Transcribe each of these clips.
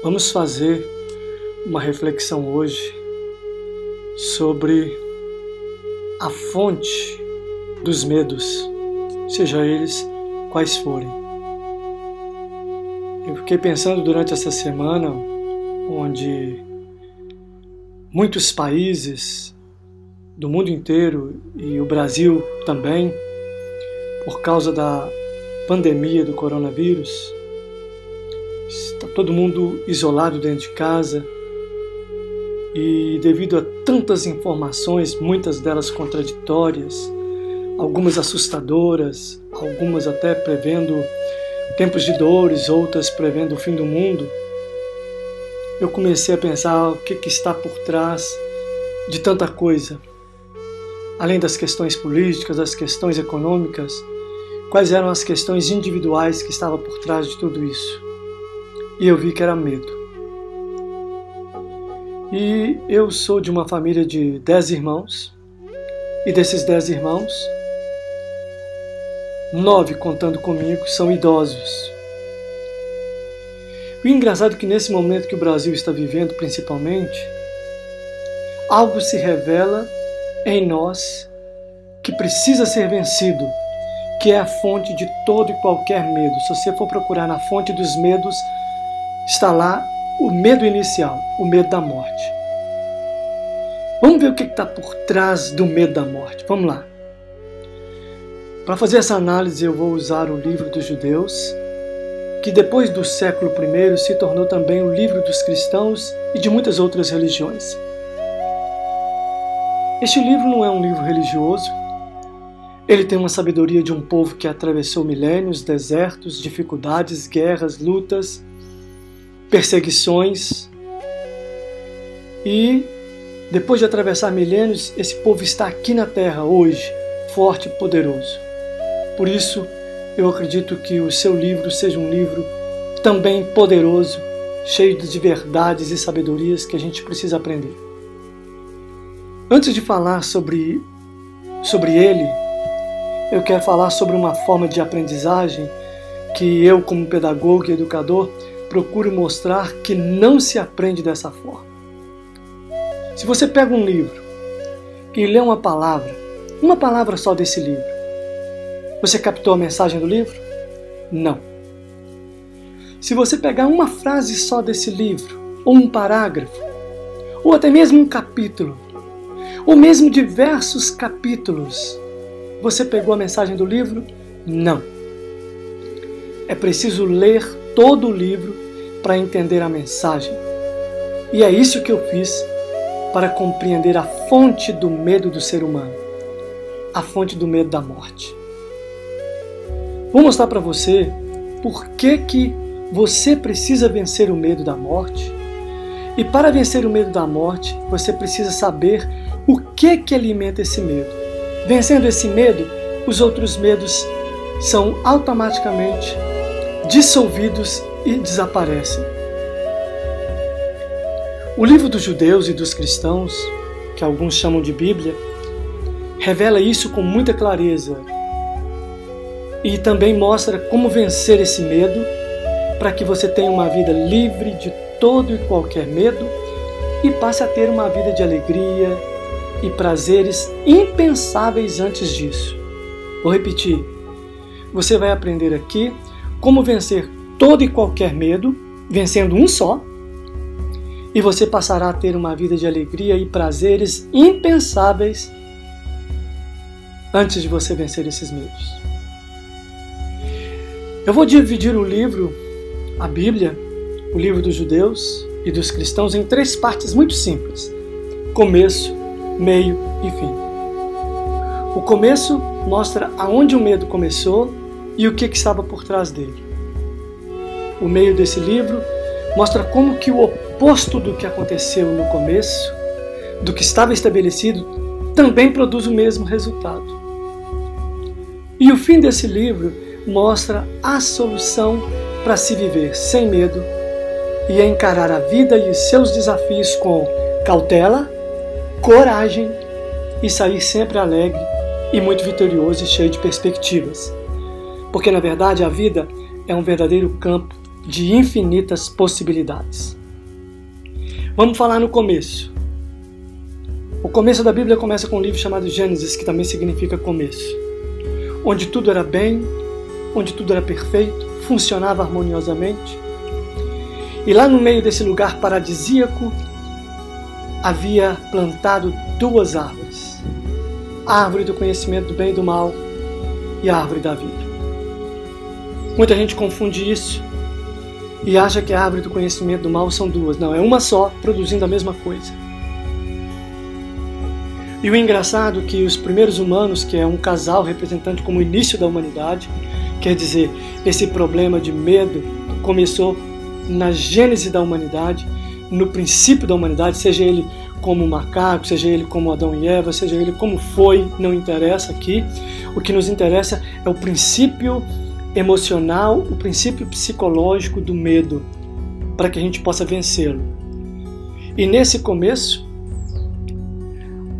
Vamos fazer uma reflexão hoje sobre a fonte dos medos, seja eles quais forem. Eu fiquei pensando durante essa semana, onde muitos países do mundo inteiro e o Brasil também, por causa da pandemia do coronavírus, está todo mundo isolado dentro de casa e devido a tantas informações, muitas delas contraditórias, algumas assustadoras, algumas até prevendo tempos de dores, outras prevendo o fim do mundo, eu comecei a pensar o que está por trás de tanta coisa. Além das questões políticas, das questões econômicas, quais eram as questões individuais que estavam por trás de tudo isso? E eu vi que era medo. E eu sou de uma família de 10 irmãos, e desses 10 irmãos, 9, contando comigo, são idosos. O engraçado é que nesse momento que o Brasil está vivendo, principalmente, algo se revela em nós que precisa ser vencido, que é a fonte de todo e qualquer medo. Se você for procurar na fonte dos medos, está lá o medo inicial, o medo da morte. Vamos ver o que está por trás do medo da morte. Vamos lá. Para fazer essa análise eu vou usar o livro dos judeus, que depois do século I se tornou também o livro dos cristãos e de muitas outras religiões. Este livro não é um livro religioso. Ele tem uma sabedoria de um povo que atravessou milênios, desertos, dificuldades, guerras, lutas, perseguições. E depois de atravessar milênios, esse povo está aqui na terra hoje, forte e poderoso. Por isso, eu acredito que o seu livro seja um livro também poderoso, cheio de verdades e sabedorias que a gente precisa aprender. Antes de falar sobre ele, eu quero falar sobre uma forma de aprendizagem que eu, como pedagogo e educador, procuro mostrar que não se aprende dessa forma. Se você pega um livro e lê uma palavra só desse livro, você captou a mensagem do livro? Não. Se você pegar uma frase só desse livro, ou um parágrafo, ou até mesmo um capítulo, ou mesmo diversos capítulos, você pegou a mensagem do livro? Não. É preciso ler todo o livro para entender a mensagem. E é isso que eu fiz para compreender a fonte do medo do ser humano, a fonte do medo da morte. Vou mostrar para você por que você precisa vencer o medo da morte. E para vencer o medo da morte, você precisa saber o que alimenta esse medo. Vencendo esse medo, os outros medos são automaticamente dissolvidos e desaparecem. O livro dos judeus e dos cristãos, que alguns chamam de Bíblia, revela isso com muita clareza e também mostra como vencer esse medo para que você tenha uma vida livre de todo e qualquer medo e passe a ter uma vida de alegria e prazeres impensáveis antes disso. Vou repetir. Você vai aprender aqui como vencer todo e qualquer medo, vencendo um só, e você passará a ter uma vida de alegria e prazeres impensáveis antes de você vencer esses medos. Eu vou dividir o livro, a Bíblia, o livro dos judeus e dos cristãos, em 3 partes muito simples: começo, meio e fim. O começo mostra aonde o medo começou e o que estava por trás dele. O meio desse livro mostra como que o oposto do que aconteceu no começo, do que estava estabelecido, também produz o mesmo resultado. E o fim desse livro mostra a solução para se viver sem medo e encarar a vida e os seus desafios com cautela, coragem e sair sempre alegre e muito vitorioso e cheio de perspectivas. Porque, na verdade, a vida é um verdadeiro campo de infinitas possibilidades. Vamos falar no começo. O começo da Bíblia começa com um livro chamado Gênesis, que também significa começo, onde tudo era bem, onde tudo era perfeito, funcionava harmoniosamente. E lá no meio desse lugar paradisíaco havia plantado duas árvores: a árvore do conhecimento do bem e do mal e a árvore da vida. Muita gente confunde isso e acha que a árvore do conhecimento do mal são duas. Não, é uma só, produzindo a mesma coisa. E o engraçado é que os primeiros humanos, que é um casal representante como o início da humanidade, quer dizer, esse problema de medo começou na gênese da humanidade, no princípio da humanidade, seja ele como macaco, seja ele como Adão e Eva, seja ele como foi, não interessa aqui. O que nos interessa é o princípio emocional, o princípio psicológico do medo, para que a gente possa vencê-lo. E nesse começo,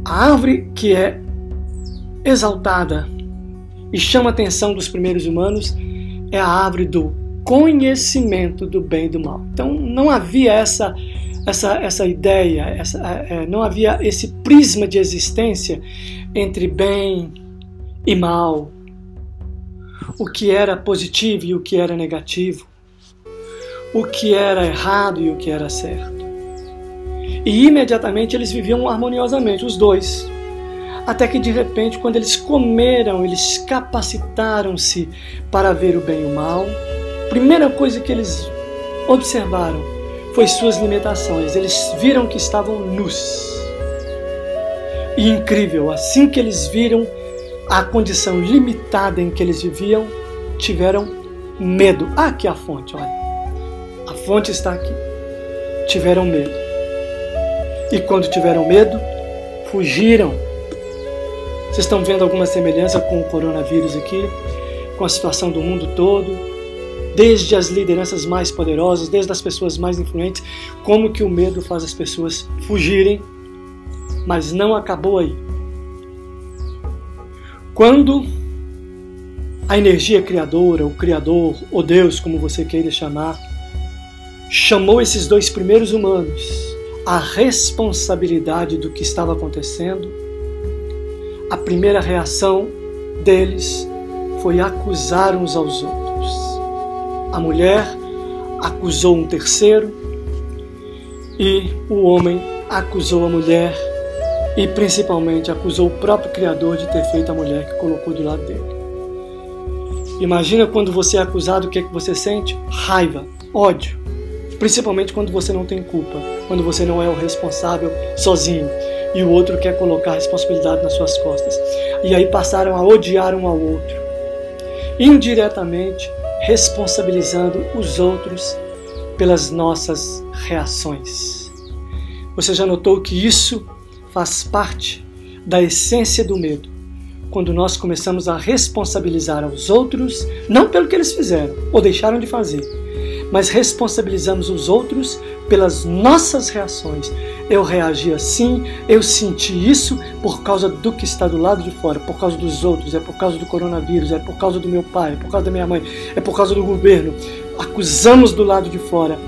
a árvore que é exaltada e chama a atenção dos primeiros humanos é a árvore do conhecimento do bem e do mal. Então não havia essa ideia, não havia esse prisma de existência entre bem e mal, o que era positivo e o que era negativo, o que era errado e o que era certo. E imediatamente eles viviam harmoniosamente, os dois. Até que de repente, quando eles comeram, eles capacitaram-se para ver o bem e o mal. A primeira coisa que eles observaram foi suas limitações. Eles viram que estavam nus. E incrível, assim que eles viram a condição limitada em que eles viviam, tiveram medo. Ah, aqui a fonte, olha. A fonte está aqui. Tiveram medo. E quando tiveram medo, fugiram. Vocês estão vendo alguma semelhança com o coronavírus aqui? Com a situação do mundo todo? Desde as lideranças mais poderosas, desde as pessoas mais influentes, como que o medo faz as pessoas fugirem? Mas não acabou aí. Quando a energia criadora, o Criador, ou Deus, como você queira chamar, chamou esses dois primeiros humanos a responsabilidade do que estava acontecendo, a primeira reação deles foi acusar uns aos outros. A mulher acusou um terceiro e o homem acusou a mulher e principalmente acusou o próprio Criador de ter feito a mulher que colocou do lado dele. Imagina quando você é acusado, o que é que você sente? Raiva, ódio. Principalmente quando você não tem culpa, quando você não é o responsável sozinho e o outro quer colocar a responsabilidade nas suas costas. E aí passaram a odiar um ao outro, indiretamente responsabilizando os outros pelas nossas reações. Você já notou que isso faz parte da essência do medo? Quando nós começamos a responsabilizar os outros, não pelo que eles fizeram ou deixaram de fazer, mas responsabilizamos os outros pelas nossas reações. Eu reagi assim, eu senti isso por causa do que está do lado de fora, por causa dos outros, é por causa do coronavírus, é por causa do meu pai, é por causa da minha mãe, é por causa do governo. Acusamos do lado de fora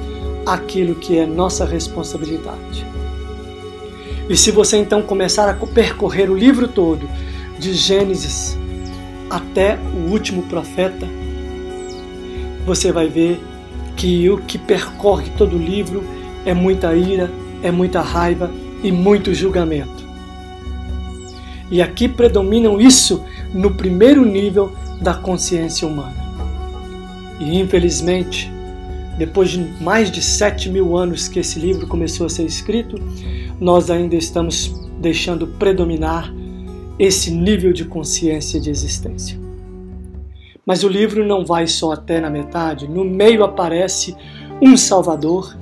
aquilo que é nossa responsabilidade. E se você então começar a percorrer o livro todo, de Gênesis até o último profeta, você vai ver que o que percorre todo o livro é muita ira, é muita raiva e muito julgamento. E aqui predominam isso no primeiro nível da consciência humana. E infelizmente, depois de mais de 7.000 anos que esse livro começou a ser escrito, nós ainda estamos deixando predominar esse nível de consciência de existência. Mas o livro não vai só até na metade. No meio aparece um Salvador,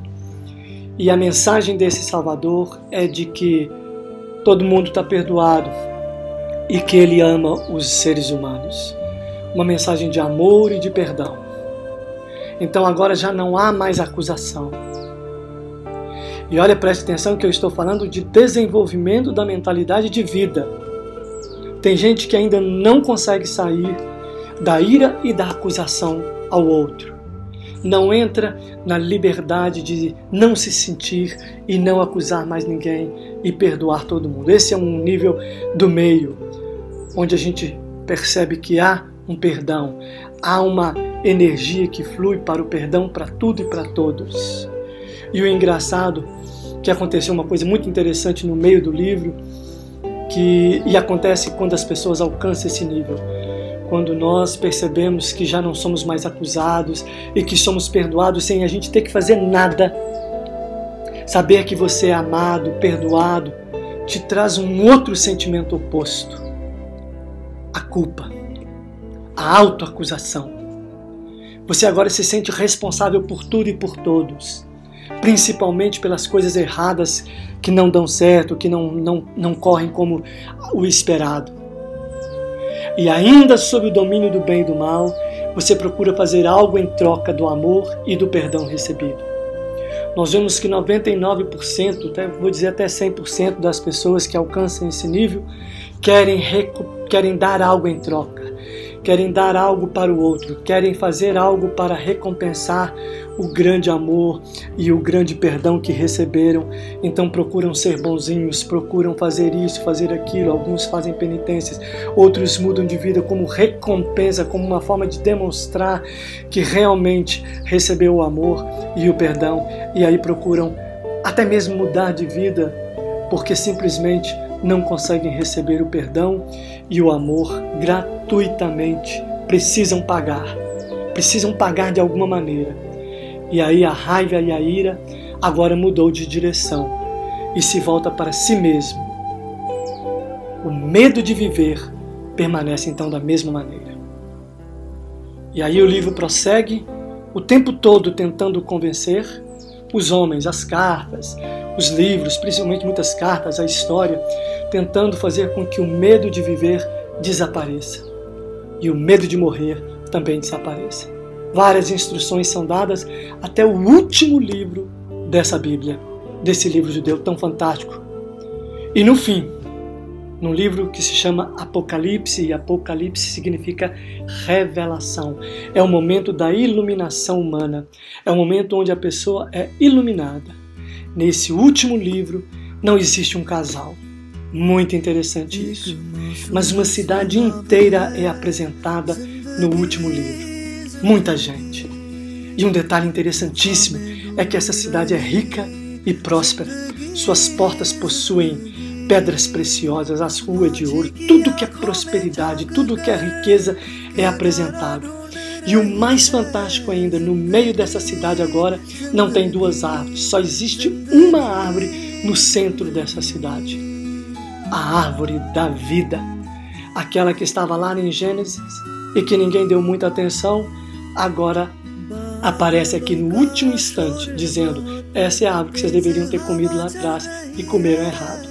e a mensagem desse Salvador é de que todo mundo está perdoado e que ele ama os seres humanos. Uma mensagem de amor e de perdão. Então agora já não há mais acusação. E olha, preste atenção que eu estou falando de desenvolvimento da mentalidade de vida. Tem gente que ainda não consegue sair da ira e da acusação ao outro. não entra na liberdade de não se sentir e não acusar mais ninguém e perdoar todo mundo. Esse é um nível do meio, onde a gente percebe que há um perdão, há uma energia que flui para o perdão para tudo e para todos. E o engraçado, que aconteceu uma coisa muito interessante no meio do livro, e acontece quando as pessoas alcançam esse nível. Quando nós percebemos que já não somos mais acusados e que somos perdoados sem a gente ter que fazer nada. Saber que você é amado, perdoado, te traz um outro sentimento oposto. A culpa, a autoacusação. Você agora se sente responsável por tudo e por todos, principalmente pelas coisas erradas que não dão certo, que não correm como o esperado. E ainda sob o domínio do bem e do mal, você procura fazer algo em troca do amor e do perdão recebido. Nós vemos que 99%, vou dizer até 100% das pessoas que alcançam esse nível querem dar algo em troca, querem dar algo para o outro, querem fazer algo para recompensar o grande amor e o grande perdão que receberam. Então procuram ser bonzinhos, procuram fazer isso, fazer aquilo. Alguns fazem penitências, outros mudam de vida como recompensa, como uma forma de demonstrar que realmente recebeu o amor e o perdão. E aí procuram até mesmo mudar de vida, porque simplesmente não conseguem receber o perdão e o amor gratuitamente. Precisam pagar de alguma maneira. E aí a raiva e a ira agora mudou de direção e se volta para si mesmo. O medo de viver permanece então da mesma maneira. E aí o livro prossegue o tempo todo tentando convencer os homens, as cartas, os livros, principalmente muitas cartas, a história, tentando fazer com que o medo de viver desapareça e o medo de morrer também desapareça. Várias instruções são dadas até o último livro dessa Bíblia, desse livro judeu tão fantástico. E no fim, num livro que se chama Apocalipse, e Apocalipse significa revelação. É o momento da iluminação humana, é o momento onde a pessoa é iluminada. Nesse último livro não existe um casal. Muito interessante isso. Mas uma cidade inteira é apresentada no último livro. Muita gente. E um detalhe interessantíssimo é que essa cidade é rica e próspera. Suas portas possuem pedras preciosas, as ruas de ouro, tudo que é prosperidade, tudo que é riqueza é apresentado. E o mais fantástico ainda, no meio dessa cidade agora não tem duas árvores, só existe uma árvore no centro dessa cidade. A árvore da vida, aquela que estava lá em Gênesis e que ninguém deu muita atenção, agora aparece aqui no último instante, dizendo: essa é a árvore que vocês deveriam ter comido lá atrás e comeram errado.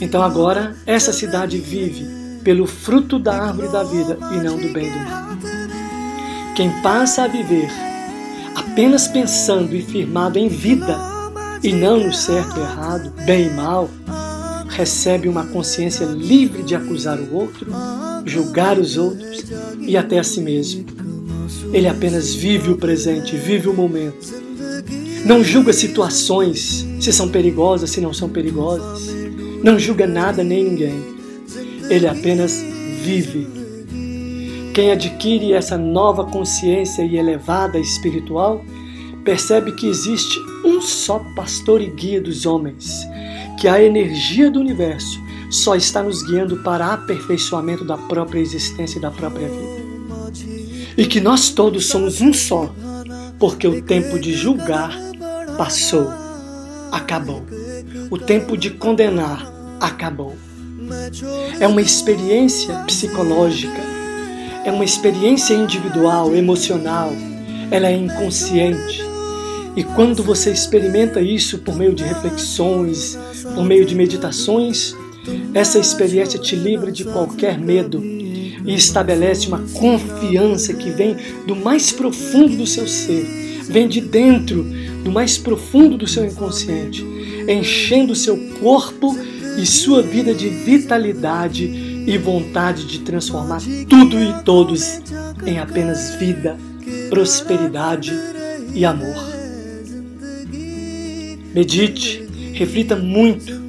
Então agora essa cidade vive pelo fruto da árvore da vida e não do bem e do mal. Quem passa a viver apenas pensando e firmado em vida e não no certo e errado, bem e mal, recebe uma consciência livre de acusar o outro, julgar os outros e até a si mesmo. Ele apenas vive o presente, vive o momento. Não julga situações, se são perigosas, se não são perigosas. Não julga nada nem ninguém. Ele apenas vive. Quem adquire essa nova consciência e elevada espiritual, percebe que existe um só pastor e guia dos homens, que a energia do universo só está nos guiando para aperfeiçoamento da própria existência e da própria vida. E que nós todos somos um só, porque o tempo de julgar passou, acabou. O tempo de condenar acabou. É uma experiência psicológica, é uma experiência individual, emocional, ela é inconsciente. E quando você experimenta isso por meio de reflexões, por meio de meditações, essa experiência te livra de qualquer medo e estabelece uma confiança que vem do mais profundo do seu ser, vem de dentro, do mais profundo do seu inconsciente, enchendo o seu corpo e sua vida de vitalidade e vontade de transformar tudo e todos em apenas vida prosperidade e amor. Medite, reflita muito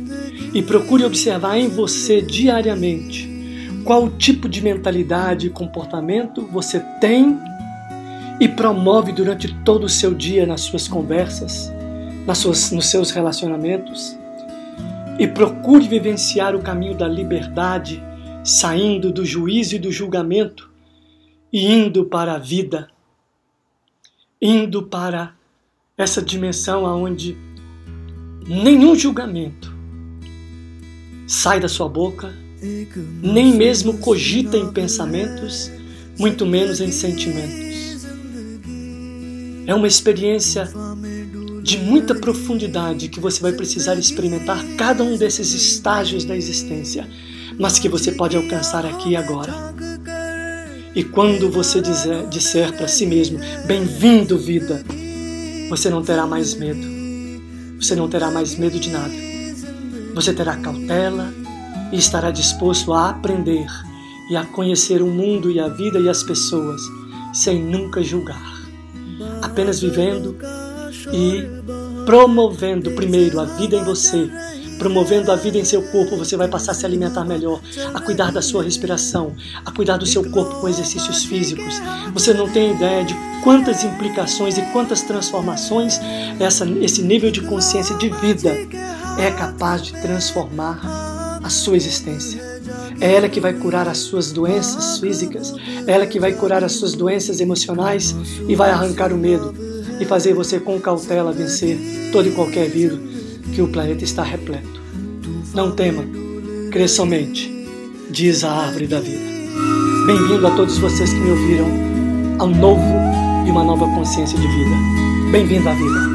e procure observar em você diariamente qual tipo de mentalidade e comportamento você tem e promove durante todo o seu dia nas suas conversas, nos seus relacionamentos. E procure vivenciar o caminho da liberdade, saindo do juízo e do julgamento e indo para a vida, indo para essa dimensão onde nenhum julgamento sai da sua boca, nem mesmo cogita em pensamentos, muito menos em sentimentos. É uma experiência de muita profundidade que você vai precisar experimentar cada um desses estágios da existência, mas que você pode alcançar aqui e agora. E quando você disser para si mesmo, bem-vindo vida, você não terá mais medo. Você não terá mais medo de nada. Você terá cautela e estará disposto a aprender e a conhecer o mundo e a vida e as pessoas sem nunca julgar. Apenas vivendo e promovendo primeiro a vida em você, promovendo a vida em seu corpo, você vai passar a se alimentar melhor, a cuidar da sua respiração, a cuidar do seu corpo com exercícios físicos. Você não tem ideia de quantas implicações e quantas transformações esse nível de consciência de vida é capaz de transformar a sua existência. É ela que vai curar as suas doenças físicas, é ela que vai curar as suas doenças emocionais e vai arrancar o medo e fazer você com cautela vencer todo e qualquer vírus que o planeta está repleto. Não tema, crê somente, diz a árvore da vida. Bem-vindo a todos vocês que me ouviram ao novo e uma nova consciência de vida. Bem-vindo à vida.